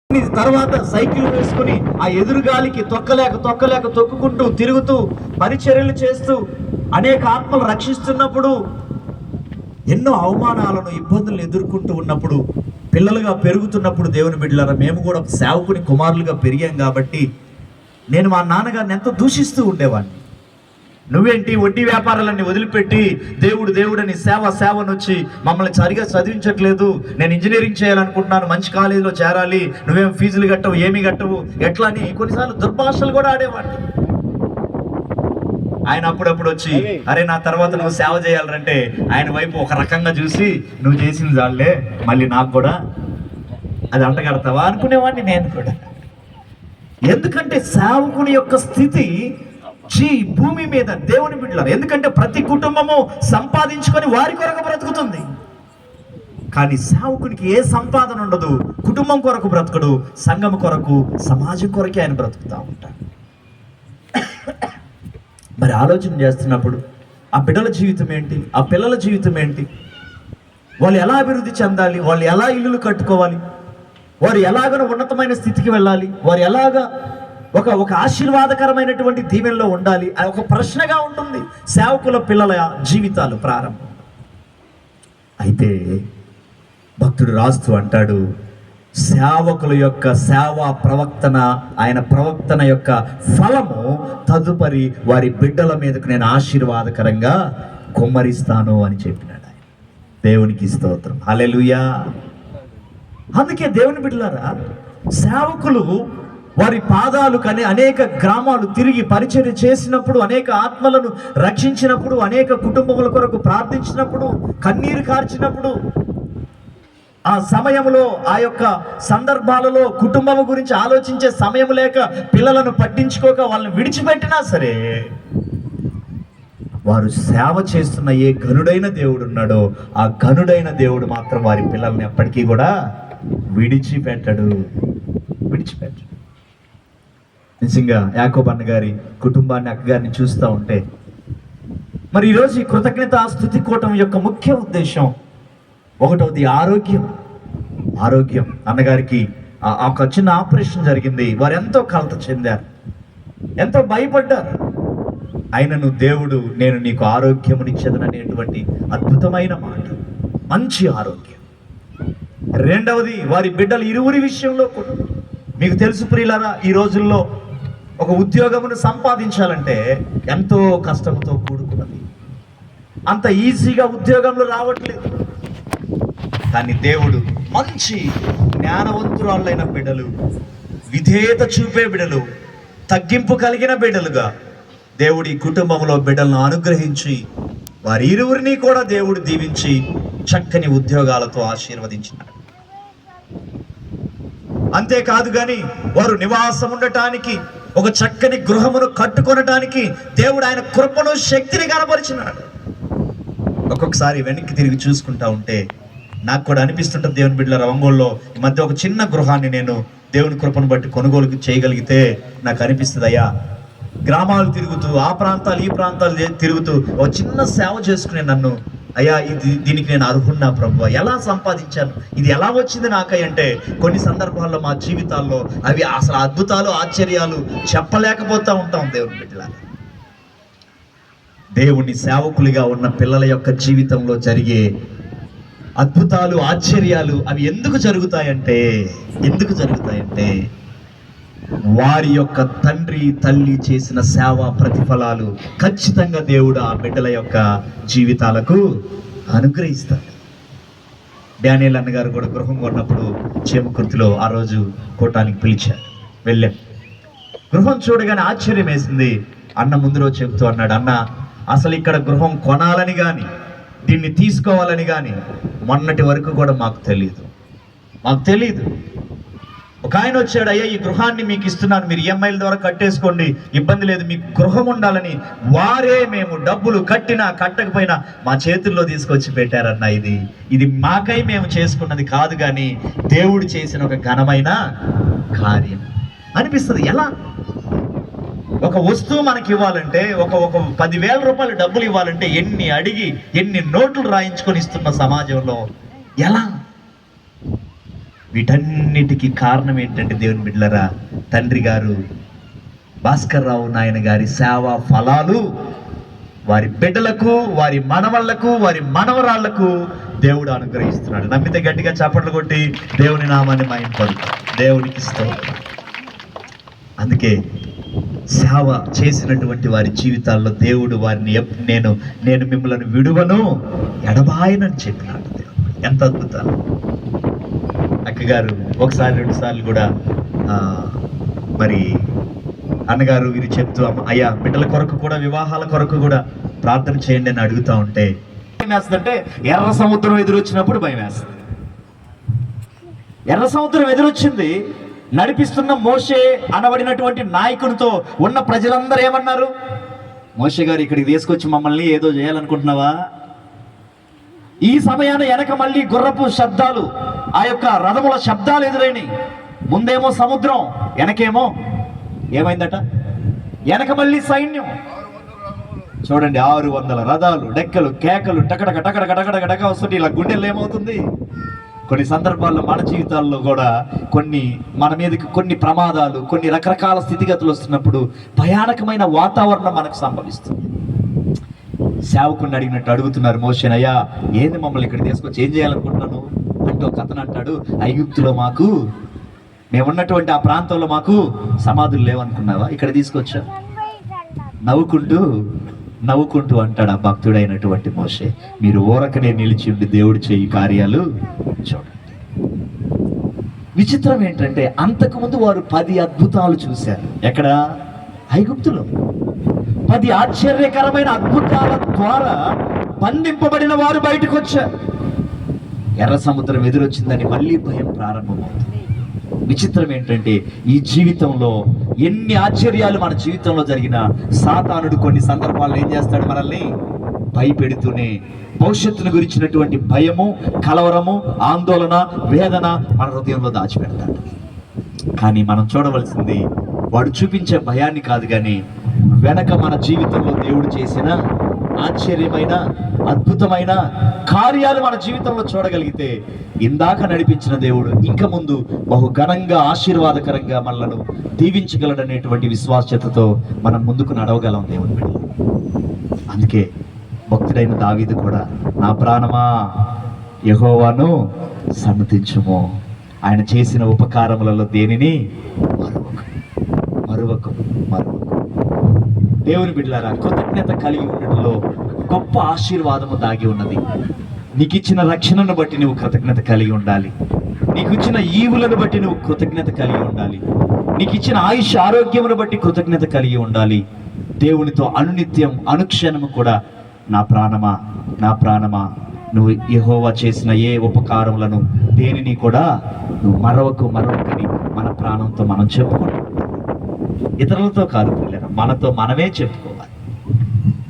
తర్వాత సైకిల్ వేసుకుని ఆ ఎదురుగాలికి తొక్కలేక తొక్కుకుంటూ తిరుగుతూ పరిచర్యలు చేస్తూ అనేక ఆత్మలు రక్షిస్తున్నప్పుడు, ఎన్నో అవమానాలను ఇబ్బందులను ఎదుర్కొంటూ ఉన్నప్పుడు, పిల్లలుగా పెరుగుతున్నప్పుడు, దేవుని బిడ్డలారా, మేము కూడా సేవకుని కుమారులుగా పెరిగాం కాబట్టి నేను మా నాన్నగారిని ఎంతో దూషిస్తూ ఉండేవాడిని. నువ్వేంటి వడ్డీ వ్యాపారాలన్నీ వదిలిపెట్టి దేవుడని సేవను వచ్చి మమ్మల్ని సరిగా చదివించట్లేదు, నేను ఇంజనీరింగ్ చేయాలనుకుంటున్నాను, మంచి కాలేజీలో చేరాలి, నువ్వేం ఫీజులు కట్టవు, ఏమీ కట్టవు, ఎట్లా అని కొన్నిసార్లు దుర్భాషలు కూడా ఆడేవాడిని. ఆయన అప్పుడప్పుడు వచ్చి, అరే నా తర్వాత నువ్వు సేవ చేయాలంటే ఆయన వైపు ఒక రకంగా చూసి, నువ్వు చేసింది చాలే, మళ్ళీ నాకు కూడా అది అంటగడతావా అనుకునేవాడిని నేను కూడా. ఎందుకంటే సేవకుని యొక్క స్థితి భూమి మీద, దేవుని బిడ్డలారా, ఎందుకంటే ప్రతి కుటుంబము సంపాదించుకొని వారి కొరకు బ్రతుకుతుంది. కానీ సేవకునికి ఏ సంపాదన ఉండదు, కుటుంబం కొరకు బ్రతకడు, సంఘం కొరకు, సమాజం కొరకే ఆయన బ్రతుకుతూ ఉంటాడు. మరి ఆలోచన చేస్తున్నప్పుడు ఆ బిడ్డల జీవితం ఏంటి, ఆ పిల్లల జీవితం ఏంటి, వాళ్ళు ఎలా అభివృద్ధి చెందాలి, వాళ్ళు ఎలా ఇల్లులు కట్టుకోవాలి, వారు ఎలాగ ఉన్నతమైన స్థితికి వెళ్ళాలి, వారు ఎలాగా ఒక ఆశీర్వాదకరమైనటువంటి దీవెనలో ఉండాలి అని ఒక ప్రశ్నగా ఉంటుంది సేవకుల పిల్లల జీవితాలు ప్రారంభం. అయితే భక్తుడు రాస్తూ అంటాడు, సేవకుల యొక్క సేవా ప్రవక్తన, ఆయన ప్రవక్తన యొక్క ఫలము తదుపరి వారి బిడ్డల మీదకు నేను ఆశీర్వాదకరంగా కుమ్మరిస్తాను అని చెప్పినాడు ఆయన. దేవునికి స్తోత్రం, హల్లెలూయా. అందుకే దేవుని బిడ్డలారా, సేవకులు వారి పాదాలు కని అనేక గ్రామాలు తిరిగి పరిచర్య చేసినప్పుడు, అనేక ఆత్మలను రక్షించినప్పుడు, అనేక కుటుంబముల కొరకు ప్రార్థించినప్పుడు, కన్నీరు కార్చినప్పుడు, ఆ సమయంలో, ఆ యొక్క సందర్భాలలో కుటుంబం గురించి ఆలోచించే సమయం లేక, పిల్లలను పట్టించుకోక వాళ్ళని విడిచిపెట్టినా సరే, వారు సేవ చేస్తున్న ఏ ఘనుడైన దేవుడు ఉన్నాడో ఆ ఘనుడైన దేవుడు మాత్రం వారి పిల్లల్ని ఎప్పటికీ కూడా విడిచిపెట్టడు. నిజంగా యాకోబు అన్న గారి కుటుంబాన్ని, అక్కగారిని చూస్తూ ఉంటే, మరి ఈరోజు ఈ కృతజ్ఞత స్తుతి కూటం యొక్క ముఖ్య ఉద్దేశం ఒకటవది ఆరోగ్యం. అన్నగారికి ఒక చిన్న ఆపరేషన్ జరిగింది. వారు ఎంతో కలత చెందారు, ఎంతో భయపడ్డారు. అయినను దేవుడు, నేను నీకు ఆరోగ్యమునిచ్చేదననేటువంటి అద్భుతమైన మాట, మంచి ఆరోగ్యం. రెండవది, వారి బిడ్డలు ఇరువురి విషయంలో కూడా, మీకు తెలుసు ప్రియులారా, ఈ రోజుల్లో ఒక ఉద్యోగమును సంపాదించాలంటే ఎంతో కష్టంతో కూడుకున్నది. అంత ఈజీగా ఉద్యోగంలో రావట్లేదు. కానీ దేవుడు మంచి జ్ఞానవంతురాలైన బిడ్డలు, విధేయత చూపే బిడ్డలు, తగ్గింపు కలిగిన బిడ్డలుగా దేవుడి కుటుంబంలో బిడ్డలను అనుగ్రహించి వారి ఇరువురిని కూడా దేవుడు దీవించి చక్కని ఉద్యోగాలతో ఆశీర్వదించినాడు. అంతేకాదు కానీ వారు నివాసం ఉండటానికి, ఒక చక్కని గృహమును కట్టుకొనటానికి దేవుడు ఆయన కృపను, శక్తిని కనపరిచినాడు. ఒక్కొక్కసారి వెనక్కి తిరిగి చూసుకుంటా ఉంటే నాకు కూడా అనిపిస్తుంటుంది, దేవుని బిడ్డల ఒంగోలులో ఈ మధ్య ఒక చిన్న గృహాన్ని నేను దేవుని కృపను బట్టి కొనుగోలు చేయగలిగితే నాకు అనిపిస్తుంది, అయ్యా గ్రామాలు తిరుగుతూ, ఆ ప్రాంతాలు ఈ ప్రాంతాలు తిరుగుతూ ఒక చిన్న సేవ చేసుకునే నన్ను, అయ్యా దీనికి నేను అర్హున్నా ప్రభువా, ఎలా సంపాదించాను, ఇది ఎలా వచ్చింది నాకై అంటే, కొన్ని సందర్భాల్లో మా జీవితాల్లో అవి అసలు అద్భుతాలు, ఆశ్చర్యాలు చెప్పలేకపోతూ ఉంటాం. దేవుని బిడ్డలారా, దేవుని సేవకులుగా ఉన్న పిల్లల యొక్క జీవితంలో జరిగే అద్భుతాలు, ఆశ్చర్యాలు అవి ఎందుకు జరుగుతాయంటే వారి యొక్క తండ్రి తల్లి చేసిన సేవా ప్రతిఫలాలు ఖచ్చితంగా దేవుడు ఆ బిడ్డల యొక్క జీవితాలకు అనుగ్రహిస్తాడు. డానియల్ అన్నగారు కూడా గృహం కొన్నప్పుడు చేమకుర్తిలో ఆ రోజు కూటానికి పిలిచారు, వెళ్ళాం. గృహం చూడగానే ఆశ్చర్యం వేసింది. అన్న ముందు రోజు చెబుతూ అన్నాడు, అన్న అసలు ఇక్కడ గృహం కొనాలని కానీ, దీన్ని తీసుకోవాలని కానీ మొన్నటి వరకు కూడా మాకు తెలియదు. ఒక ఆయన వచ్చాడు, అయ్యా ఈ గృహాన్ని మీకు ఇస్తున్నాను, మీరు ఈఎంఐల ద్వారా కట్టేసుకోండి, ఇబ్బంది లేదు, మీకు గృహం ఉండాలని వారే మేము డబ్బులు కట్టినా కట్టకపోయినా మా చేతుల్లో తీసుకొచ్చి పెట్టారన్న. ఇది మాకై మేము చేసుకున్నది కాదు, కానీ దేవుడు చేసిన ఒక ఘనమైన కార్యం అనిపిస్తుంది. ఎలా ఒక వస్తువు మనకి ఇవ్వాలంటే, ఒక 10,000 రూపాయలు డబ్బులు ఇవ్వాలంటే ఎన్ని అడిగి, ఎన్ని నోట్లు రాయించుకొని ఇస్తున్న సమాజంలో ఎలా వీటన్నిటికీ కారణం ఏంటంటే దేవుని బిడ్డలారా, తండ్రి గారు భాస్కర్ రావు నాయన గారి సేవా ఫలాలు వారి బిడ్డలకు, వారి మనవళ్లకు, వారి మనవరాళ్లకు దేవుడు అనుగ్రహిస్తున్నాడు. నమ్మితే గట్టిగా చప్పట్లు కొట్టి దేవుని నామాన్ని మహిమపడుతాం. దేవునికి స్తోత్రం. అందుకే సేవ చేసినటువంటి వారి జీవితాల్లో దేవుడు వారిని నేను మిమ్మల్ని విడువను ఎడబాయనని చెప్పినాడు దేవుడు. ఎంత అద్భుతాలు. అక్కగారు ఒకసారి 2 సార్లు కూడా మరి అన్నగారు వీరు చెప్తూ, అయ్యా బిడ్డల కొరకు కూడా, వివాహాల కొరకు కూడా ప్రార్థన చేయండి అని అడుగుతా ఉంటే భయం వేస్తుందంటే, ఎర్ర సముద్రం ఎదురొచ్చినప్పుడు భయం వేస్తుంది. ఎర్ర సముద్రం ఎదురొచ్చింది. నడిపిస్తున్న మోషే అనబడినటువంటి నాయకునితో ఉన్న ప్రజలందరూ ఏమన్నారు? మోషే గారు ఇక్కడికి తీసుకొచ్చి మమ్మల్ని ఏదో చేయాలనుకుంటున్నావా? ఈ సమయాన వెనక మళ్ళీ గుర్రపు శబ్దాలు, ఆ యొక్క రథముల శబ్దాలు ఎదురైనాయి. ముందేమో సముద్రం, వెనకేమో ఏమైందట? వెనక మళ్ళీ సైన్యం. చూడండి, 600 రథాలు, డెక్కలు, కేకలు, టకటక టకటక టకటక టక వస్తుంటే ఇలా గుండెల్లో ఏమవుతుంది? కొన్ని సందర్భాల్లో మన జీవితాల్లో కూడా మన మీదకి కొన్ని ప్రమాదాలు, కొన్ని రకరకాల స్థితిగతులు వస్తున్నప్పుడు భయానకమైన వాతావరణం మనకు సంభవిస్తుంది. సేవకుని అడిగినట్టు అడుగుతున్నారు మోషేని, అయ్యా ఏంది మమ్మల్ని ఇక్కడ తీసుకొచ్చి ఏం చేయాలనుకుంటున్నాను అంటే, ఒక అతను అంటాడు, ఐగుప్తులో మాకు, మేమున్నటువంటి ఆ ప్రాంతంలో మాకు సమాధులు లేవనుకున్నావా, ఇక్కడ తీసుకొచ్చా. నవ్వుకుంటూ అంటాడు ఆ భక్తుడైనటువంటి మోషే, మీరు ఊరకనే నిలిచి ఉండి దేవుడు చేయి కార్యాలు చూడండి. విచిత్రం ఏంటంటే, అంతకుముందు వారు 10 అద్భుతాలు చూశారు. ఎక్కడ? ఐగుప్తులో. 10 ఆశ్చర్యకరమైన అద్భుతాల ద్వారా బంధింపబడిన వారు బయటకు వచ్చారు. ఎర్ర సముద్రం ఎదురొచ్చిందని మళ్ళీ భయం ప్రారంభమవుతుంది. విచిత్రం ఏంటంటే, ఈ జీవితంలో ఎన్ని ఆశ్చర్యాలు మన జీవితంలో జరిగినా సాతానుడు కొన్ని సందర్భాల్లో ఏం చేస్తాడు? మనల్ని భయపెడుతూనే భవిష్యత్తును గురించినటువంటి భయము, కలవరము, ఆందోళన, వేదన మన హృదయంలో దాచిపెడతాడు. కానీ మనం చూడవలసింది వాడు చూపించే భయాన్ని కాదు, కానీ వెనక మన జీవితంలో దేవుడు చేసిన ఆశ్చర్యమైన, అద్భుతమైన కార్యాలు మన జీవితంలో చూడగలిగితే, ఇందాక నడిపించిన దేవుడు ఇంక ముందు బహు ఘనంగా, ఆశీర్వాదకరంగా మనలను దీవించగలడనేటువంటి విశ్వాసతతో మనం ముందుకు నడవగలం దేవుని బిడ్డలు. అందుకే భక్తుడైన దావీదు కూడా, నా ప్రాణమా యెహోవాను సన్నతించుము, ఆయన చేసిన ఉపకారములలో దేనిని మరువకు. దేవుని బిడ్డలారా, కృతజ్ఞత కలిగి ఉండటంలో గొప్ప ఆశీర్వాదము దాగి ఉన్నది. నీకు ఇచ్చిన రక్షణను బట్టి నువ్వు కృతజ్ఞత కలిగి ఉండాలి. నీకు ఇచ్చిన ఈవులను బట్టి నువ్వు కృతజ్ఞత కలిగి ఉండాలి. నీకు ఇచ్చిన ఆయుష్, ఆరోగ్యమును బట్టి కృతజ్ఞత కలిగి ఉండాలి. దేవునితో అనునిత్యం, అనుక్షణము కూడా, నా ప్రాణమా నువ్వు యెహోవా చేసిన ఏ ఉపకారములను దేనిని కూడా నువ్వు మరొకని మన ప్రాణంతో మనం చెప్పుకుంటాం. ఇతరులతో కాదు పిల్లలు, మనతో మనమే చెప్పుకోవాలి.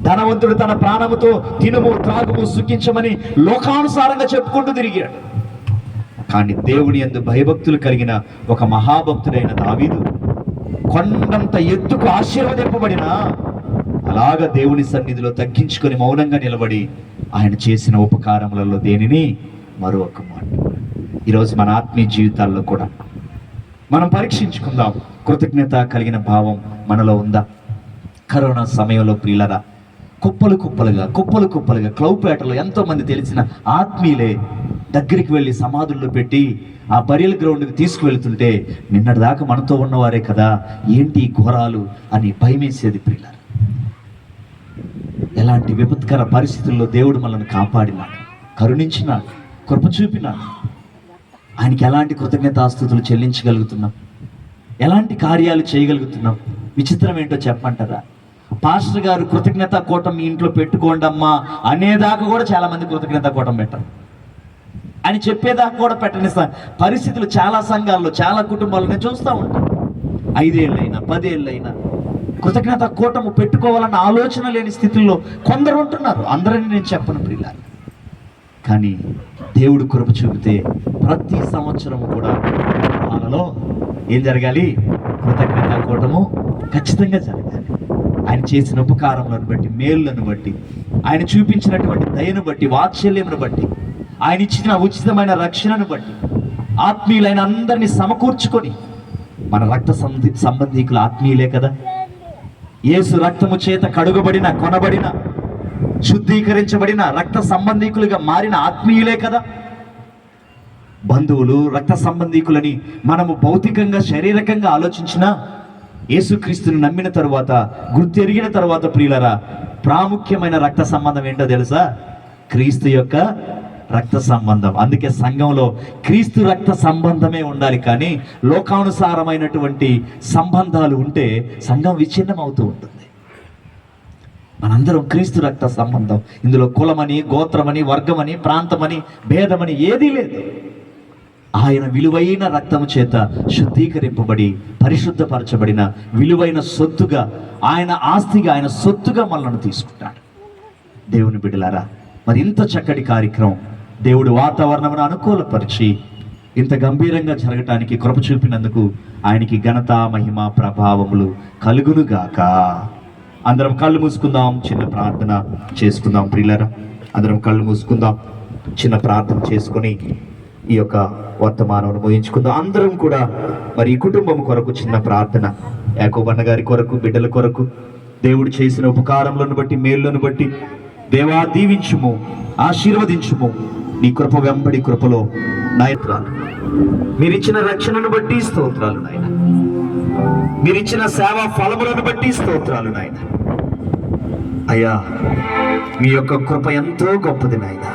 ధనవంతుడు తన ప్రాణముతో తినుము, త్రాగుము, సుఖించమని లోకానుసారంగా చెప్పుకుంటూ తిరిగాడు. కానీ దేవుని యందు భయభక్తులు కలిగిన ఒక మహాభక్తుడైన దావీదు కొండంత ఎత్తుకు ఆశీర్వదింపబడిన అలాగా దేవుని సన్నిధిలో తగ్గించుకొని మౌనంగా నిలబడి ఆయన చేసిన ఉపకారములలో దేనిని మరొక మాట. ఈరోజు మన ఆత్మీయ జీవితాల్లో కూడా మనం పరీక్షించుకుందాం, కృతజ్ఞత కలిగిన భావం మనలో ఉందా? కరోనా సమయంలో ప్రియులరా, కుప్పలు కుప్పలుగా క్లౌపేటలో ఎంతో మంది తెలిసిన ఆత్మీయులే దగ్గరికి వెళ్ళి సమాధుల్లో పెట్టి ఆ బరియల్ గ్రౌండ్కి తీసుకువెళ్తుంటే, నిన్నటిదాకా మనతో ఉన్నవారే కదా, ఏంటి ఘోరాలు అని భయమేసేది ప్రియులరా. ఎలాంటి విపత్కర పరిస్థితుల్లో దేవుడు మనల్ని కాపాడినాడు, కరుణించినాడు, కృప చూపినాడు. ఆయనకి ఎలాంటి కృతజ్ఞతాస్తుతులు చెల్లించగలుగుతున్నాం, ఎలాంటి కార్యాలు చేయగలుగుతున్నాం? విచిత్రం ఏంటో చెప్పంటారా? పాస్టర్ గారు కృతజ్ఞతా కూటం మీ ఇంట్లో పెట్టుకోండి అమ్మా అనేదాకా కూడా చాలా మంది కృతజ్ఞతా కూటం పెట్టరు. అని చెప్పేదాకా కూడా పెట్టని పరిస్థితులు చాలా సంఘాల్లో, చాలా కుటుంబాల్లో నేను చూస్తూ ఉంటాను. 5 ఏళ్ళైనా 10 ఏళ్ళైనా కృతజ్ఞత కూటము పెట్టుకోవాలన్న ఆలోచన లేని స్థితిలో కొందరు ఉంటున్నారు. అందరని నేను చెప్పను ప్రియులారా. కానీ దేవుడు కృప చూపితే ప్రతి సంవత్సరం కూడా వాళ్ళలో ఏం జరగాలి? కృతజ్ఞత కూటము ఖచ్చితంగా జరగాలి. ఆయన చేసిన ఉపకారములను బట్టి, మేలులను బట్టి, ఆయన చూపించినటువంటి దయను బట్టి, వాత్సల్యమును బట్టి, ఆయన ఇచ్చిన ఉచితమైన రక్షణను బట్టి ఆత్మీయులైన అందరినీ సమకూర్చుకొని, మన రక్త సంబంధీకులు ఆత్మీయులే కదా. యేసు రక్తము చేత కడుగబడిన, కొనబడిన, శుద్ధీకరించబడిన రక్త సంబంధీకులుగా మారిన ఆత్మీయులే కదా. బంధువులు, రక్త సంబంధీకులని మనము భౌతికంగా, శారీరకంగా ఆలోచించినా యేసుక్రీస్తుని నమ్మిన తరువాత, గుర్తెరిగిన తరువాత ప్రియులరా, ప్రాముఖ్యమైన రక్త సంబంధం ఏంటో తెలుసా? క్రీస్తు యొక్క రక్త సంబంధం. అందుకే సంఘంలో క్రీస్తు రక్త సంబంధమే ఉండాలి, కానీ లోకానుసారమైనటువంటి సంబంధాలు ఉంటే సంఘం విచ్ఛిన్నం అవుతూ ఉంటుంది. మనందరం క్రీస్తు రక్త సంబంధం. ఇందులో కులమని, గోత్రమని, వర్గమని, ప్రాంతమని, భేదమని ఏదీ లేదు. ఆయన విలువైన రక్తము చేత శుద్ధీకరింపబడి, పరిశుద్ధపరచబడిన విలువైన సొత్తుగా, ఆయన ఆస్తిగా, ఆయన సొత్తుగా మనల్ని తీసుకుంటాడు. దేవుని బిడ్డలారా, మరి ఇంత చక్కటి కార్యక్రమం దేవుడు వాతావరణమును అనుకూలపరిచి ఇంత గంభీరంగా జరగటానికి కృప చూపినందుకు ఆయనకి ఘనత, మహిమ, ప్రభావములు కలుగునుగాక. అందరం కళ్ళు మూసుకుందాం, చిన్న ప్రార్థన చేసుకుందాం. ప్రియులారా, అందరం కళ్ళు మూసుకుందాం, చిన్న ప్రార్థన చేసుకొని ఈ యొక్క వర్తమానం ముగించుకుందాం. అందరం కూడా మరి ఈ కుటుంబం కొరకు చిన్న ప్రార్థన, యాకోబన్న గారి కొరకు, బిడ్డల కొరకు, దేవుడు చేసిన ఉపకారములను బట్టి, మేలులను బట్టి దేవా దీవించుము, ఆశీర్వదించుము. నీ కృప వెంబడి కృపలో నాయత్రాలు, మీరిచ్చిన రక్షణను బట్టి స్తోత్రాలు నాయన, మీరిచ్చిన సేవా ఫలములను బట్టి స్తోత్రాలు నాయన. అయ్యా, మీ యొక్క కృప ఎంతో గొప్పది నాయన,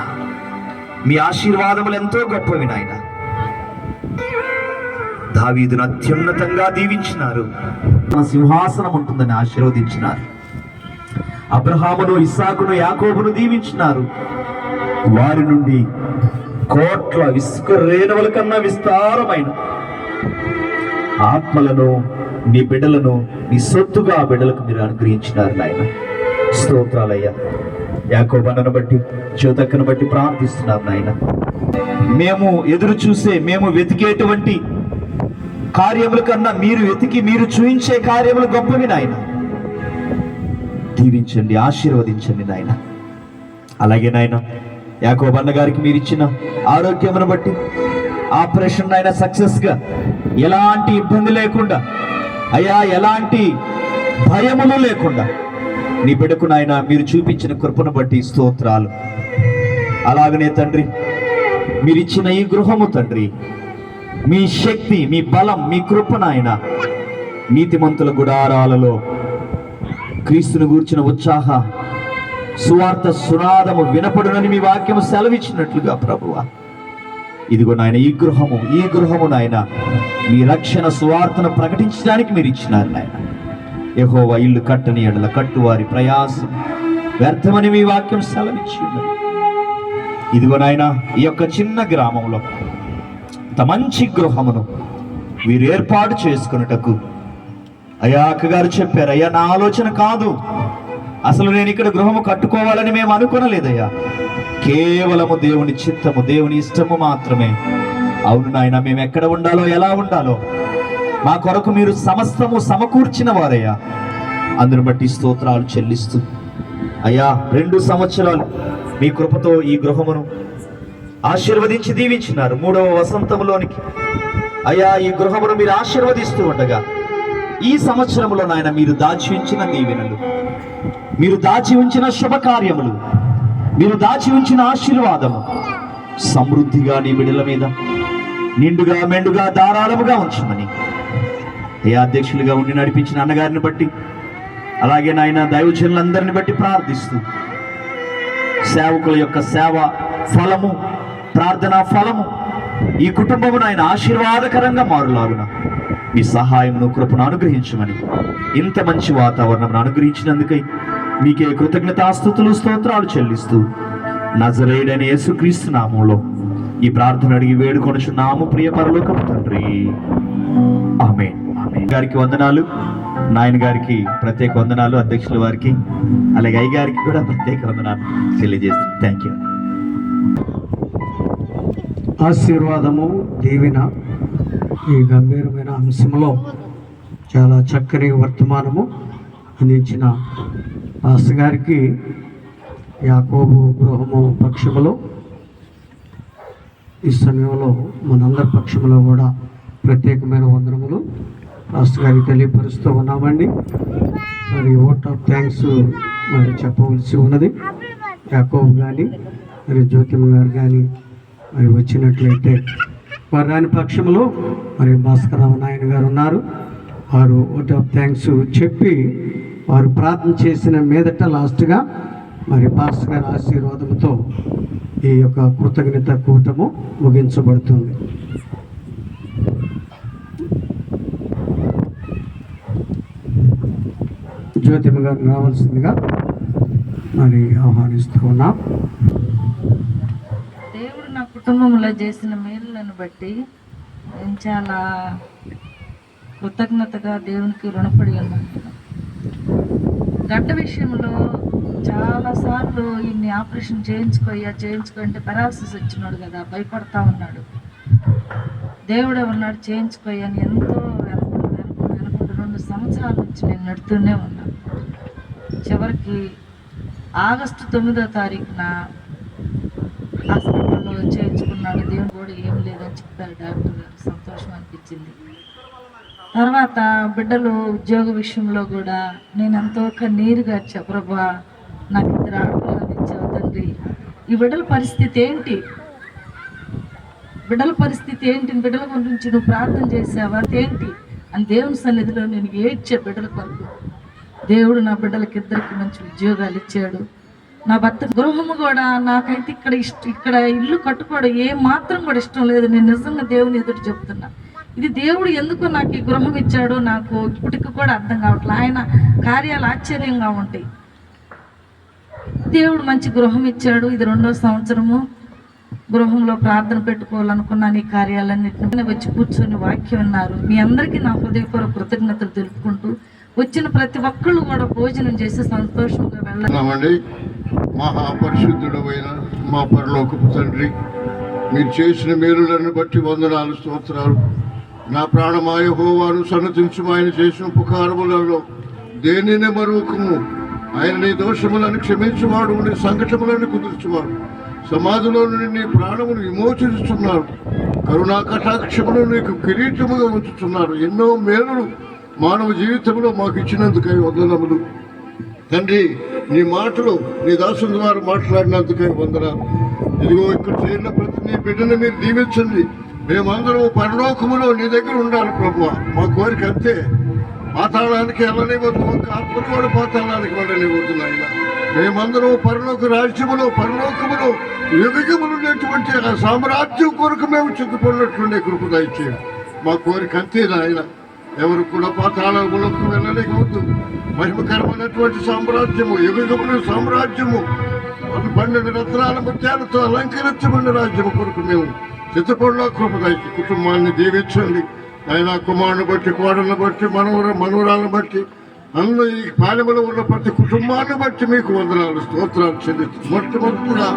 మీ ఆశీర్వాదములు ఎంతో గొప్పవి నాయన. దావీదును అత్యున్నతంగా దీవించినారు, మన సింహాసనం ఉంటుందని ఆశీర్వదించినారు. అబ్రహామును, ఇస్సాకును, యాకోబును దీవించినారు. వారి నుండి కోట్ల ఇసుక రేణువుల కన్నా విస్తారమైన ఆత్మలను, నీ బిడ్డలను, నీ సొత్తుగా ఆ బిడ్డలకు మీరు అనుగ్రహించినారు నాయన. స్తోత్రాలయ్యా. యాకోబన్నను బట్టి, జ్యోతక్కను బట్టి ప్రార్థిస్తున్నాం నాయన. మేము ఎదురు చూసే, మేము వెతికేటువంటి కార్యముల కన్నా మీరు వెతికి, మీరు చూయించే కార్యములు గొప్పవి నాయన. దీవించండి, ఆశీర్వదించండి నాయన. అలాగే నాయన, యాకోబన్న గారికి మీరు ఇచ్చిన ఆరోగ్యమును బట్టి ఆపరేషన్ అయినా సక్సెస్గా, ఎలాంటి ఇబ్బంది లేకుండా, అయ్యా ఎలాంటి భయములు లేకుండా నీ బిడ్డకు నాయన మీరు చూపించిన కృపను బట్టి స్తోత్రాలు. అలాగనే తండ్రి, మీరిచ్చిన ఈ గృహము తండ్రి, మీ శక్తి, మీ బలం, మీ కృప నాయన, నీతిమంతుల గుడారాలలో క్రీస్తును గూర్చిన ఉత్సాహ సువార్త సునాదము వినపడునని మీ వాక్యము సెలవిచ్చినట్లుగా ప్రభువా, ఇదిగో నాయన ఈ గృహము నాయన మీ రక్షణ సువార్తను ప్రకటించడానికి మీరు ఇచ్చినారు నాయన. యెహోవా ఇల్లు కట్టని ఎడల కట్టువారి ప్రయాసం వ్యర్థమని మీ వాక్యం సెలవిచ్చి ఉన్నది. ఇదిగో నాయన, ఈ యొక్క చిన్న గ్రామంలో ఇంత మంచి గృహమును వీరు ఏర్పాటు చేసుకున్నటకు అయ్యా అక్కగారు చెప్పారు, అయ్యా నా ఆలోచన కాదు, అసలు నేను ఇక్కడ గృహము కట్టుకోవాలని మేము అనుకోనలేదయ్యా, కేవలము దేవుని చిత్తము, దేవుని ఇష్టము మాత్రమే. అవును నాయన, మేము ఎక్కడ ఉండాలో, ఎలా ఉండాలో మా కొరకు మీరు సమస్తము సమకూర్చిన వారయ్యా. అందును బట్టి స్తోత్రాలు చెల్లిస్తూ అయ్యా 2 సంవత్సరాలు మీ కృపతో ఈ గృహమును ఆశీర్వదించి దీవించినారు. 3వ వసంతములోనికి అయ్యా ఈ గృహమును మీరు ఆశీర్వదిస్తూ ఉండగా, ఈ సంవత్సరములో నాయన మీరు దాచి ఉంచిన దీవెనలు, మీరు దాచి ఉంచిన శుభకార్యములు, మీరు దాచి ఉంచిన ఆశీర్వాదము సమృద్ధిగా నీ బిడ్డల మీద నిండుగా, మెండుగా, ధారాళముగా ఉంచమని ఏ అధ్యక్షులుగా ఉండి నడిపించిన అన్నగారిని బట్టి, అలాగే నాయన దైవజనులందరిని బట్టి ప్రార్థిస్తూ, సేవకుల యొక్క సేవ ఫలము, ప్రార్థనా ఫలము ఈ కుటుంబము నాయన ఆశీర్వాదకరంగా మారులాగున మీ సహాయమును, కృపను అనుగ్రహించమని, ఇంత మంచి వాతావరణం అనుగ్రహించినందుకై మీకే కృతజ్ఞతాస్తుతులు, స్తోత్రాలు చెల్లిస్తూ నజరేయుడైన యేసుక్రీస్తు నామములో ఈ ప్రార్థన అడిగి వేడుకొనుచున్నాము ప్రియ పరలోకపు తండ్రి, ఆమేన్. గారికి వందనాలు, నాయన గారికి ప్రత్యేక వందనాలు, అధ్యక్షుల వారికి అలాగే అయ్య గారికి కూడా ప్రత్యేక వందనాలు తెలియజేస్తుంది. Thank you. ఆశీర్వాదము, దీవెన ఈ గంభీరమైన అంశంలో చాలా చక్కని వర్తమానము అందించిన పాస్టర్ గారికి యాకోబు గృహము పక్షములో ఈ సమయంలో మనందరి పక్షంలో కూడా ప్రత్యేకమైన వందనములు పాస్టర్ గారికి తెలియపరుస్తూ ఉన్నామండి. మరి ఓట్ ఆఫ్ థ్యాంక్స్ మరి చెప్పవలసి ఉన్నది. యాకోబ్ కానీ మరి జ్యోతిమ్మ గారు కానీ మరి వచ్చినట్లయితే వారు రాని పక్షంలో మరి భాస్కరరావు నాయన గారు ఉన్నారు. వారు ఓట్ ఆఫ్ థ్యాంక్స్ చెప్పి వారు ప్రార్థన చేసిన మీదట లాస్ట్గా మరి పాస్టర్ గారి ఆశీర్వాదంతో ఈ యొక్క కృతజ్ఞత కూటము ముగించబడుతుంది. జ్యోతిమ్మ గారు రావాల్సిందిగా మరి ఆహ్వానిస్తూ ఉన్నాం. దేవుడు నా కుటుంబంలో చేసిన మేలులను బట్టి నేను చాలా కృతజ్ఞతగా దేవునికి రుణపడి ఉన్నాను. గడ్డ విషయంలో చాలాసార్లు ఇన్ని ఆపరేషన్ చేయించుకుంటే పెరాలసిస్ వచ్చినాడు కదా, భయపడతా ఉన్నాడు. దేవుడే ఉన్నాడు చేయించుకోయని ఎంతో వెనకుంటూ 2 సంవత్సరాల నుంచి నేను నడుతూనే ఉన్నాను. చివరికి ఆగస్టు 9వ తారీఖున హాస్పిటల్లో చేయించుకున్నాడు. దేవుడు కూడా ఏం లేదని చెప్పారు డాక్టర్ గారు. సంతోషం అనిపించింది. తర్వాత బిడ్డలు ఉద్యోగ విషయంలో కూడా నేను ఎంతో కన్నీరుగా ప్రభా నాకు 2 ఆడపిల్లలు ఇచ్చావు తండ్రి, ఈ బిడ్డల పరిస్థితి ఏంటి, బిడ్డల గురించి నువ్వు ప్రార్థన చేసావా ఏంటి అని దేవుని సన్నిధిలో నేను ఏడ్చే బిడ్డల కొరకు దేవుడు నా బిడ్డలకి 2కి మంచి ఉద్యోగాలు ఇచ్చాడు. నా భర్త గృహము కూడా నాకైతే ఇక్కడ ఇల్లు కట్టుకోవడం ఏ మాత్రం కూడా ఇష్టం లేదు. నేను నిజంగా దేవుని ఎదురు చెప్తున్నా. ఇది దేవుడు ఎందుకు నాకు ఈ గృహం ఇచ్చాడో నాకు ఇప్పటికి కూడా అర్థం కావట్లేదు. ఆయన కార్యాలు ఆశ్చర్యంగా ఉంటాయి. దేవుడు మంచి గృహం ఇచ్చాడు. ఇది 2వ సంవత్సరము. గృహంలో ప్రార్థన పెట్టుకోవాలనుకున్నాను. ఈ కార్యాలన్నింటినీ వచ్చి కూర్చొని వాక్యం విన్నారు. మీ అందరికీ నా హృదయపూర్వక కృతజ్ఞతలు తెలుపుకుంటూ వచ్చిన ప్రతి ఒక్కళ్ళు కూడా భోజనం చేసి సంతోషంగా వెళ్ళామండి. మహాపరిశుద్ధుడమైన మా పరలోకపు తండ్రి, మీరు చేసిన మేలులను బట్టి వందనాలు, స్తోత్రాలు. నా ప్రాణమా యెహోవాను సన్నతించుము. ఆయన చేసిన ఉపకారములలో దేనిని మరువకుము. ఆయన నీ దోషములను క్షమించువాడు, నీ సంకటములను కుదుర్చువాడు. సమాధిలో నుండి నీ ప్రాణమును విమోచిస్తున్నారు. కరుణా కటాక్షములు నీకు కిరీటముగా ఉంచుతున్నారు. ఎన్నో మేలులు మానవ జీవితంలో మాకు ఇచ్చినందుకై వందనములు తండ్రి. నీ మాటలు నీ దాసుని ద్వారా మాట్లాడినందుకై వందనాలు. ఇదిగో ఇక్కడ చేరిన ప్రతి నీ బిడ్డను మీరు దీవించండి. మేమందరం పరలోకములో నీ దగ్గర ఉండాలి ప్రభువా. మా కోరిక అంతే. పాతాళానికి వెళ్ళనివ్వద్దు, ఒక ఆత్మను కూడా పాతాళానికి వెళ్ళనివ్వద్దు నాయన. మేమందరం పరలోక రాజ్యములో యుగములున్నటువంటి ఆ సామ్రాజ్యం కొరకు మేము చిక్కుకున్నట్లుండే కృప దయచేయండి. మా కోరిక అంతే నాయన. ఎవరు కూడా పాతాళములకు వెళ్ళలేకపోద్దు. మహిమకరమైనటువంటి సామ్రాజ్యము, యుగముల సామ్రాజ్యము, 12 రత్నాల ముత్యాలతో అలంకరించబడిన రాజ్యము కొరకు మేము చిత్తపడిలో కృప దయచి కుటుంబాన్ని దీవించండి. ఆయన కుమారుని బట్టి, కోడలను బట్టి, మనవరాలను బట్టి, అందులో ఈ పాలెములో ఉన్న ప్రతి కుటుంబాన్ని బట్టి మీకు వందనాలు, స్తోత్రాలు చెల్లించు. మొట్టమొదటిగా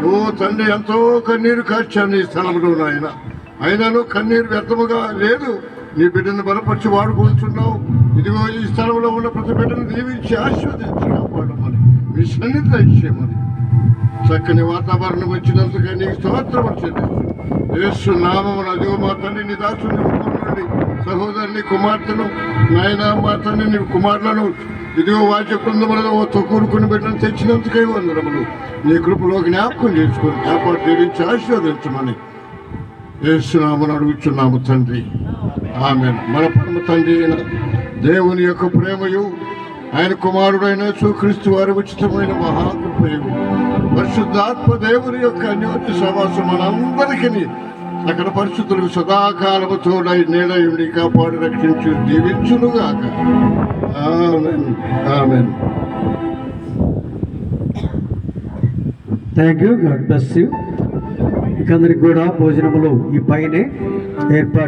ఓ తండ్రి ఎంతో కన్నీరు కార్చాను ఈ స్థలంలో నాయన. అయినను కన్నీరు వ్యర్థముగా లేదు. నీ బిడ్డను బలపరిచి వాడుకుంటున్నావు. ఇదిగో ఈ స్థలంలో ఉన్న ప్రతి బిడ్డను దీవించి ఆశీర్వదించి కాపాడమని, మీ సన్నిధి ఇచ్చేయమని, చక్కని వాతావరణం వచ్చినందుకే నీకు స్తోత్రం చెల్లించు. యేసు నామమున అదిగో మా తండ్రి నీ దాసుని నుండి సహోదరుని కుమార్తెను నాయన, మా తండ్రి నీ కుమారులను ఇదిగో వాద్య బృందములతో కూడుకుని బిడ్డను తెచ్చినందుకే వందనములు. నీ కృపలో జ్ఞాపకం చేసుకొని కాపాడు దీవించి ఆశీర్వదించమని యేసు నామమున అడుగుచున్నాము తండ్రి, ఆమేన్. మన పరమ తండ్రి అయిన దేవుని యొక్క ప్రేమయు, ఆయన కుమారుడైన యేసుక్రీస్తు వారి ఉచితమైన మహాకృపయు, పరిశుద్ధాత్మ దేవుని యొక్క అన్యోన్య సహవాసం మనందరికీ అక్కడ పరిశుద్ధులకు సదాకాలము తోడై నీడయుండి కాపాడు రక్షించు దీవించునుగాక. Amen, amen. Thank you. God bless you. ఇక అందరికి కూడా భోజనములు ఈ పైనే ఏర్పాటు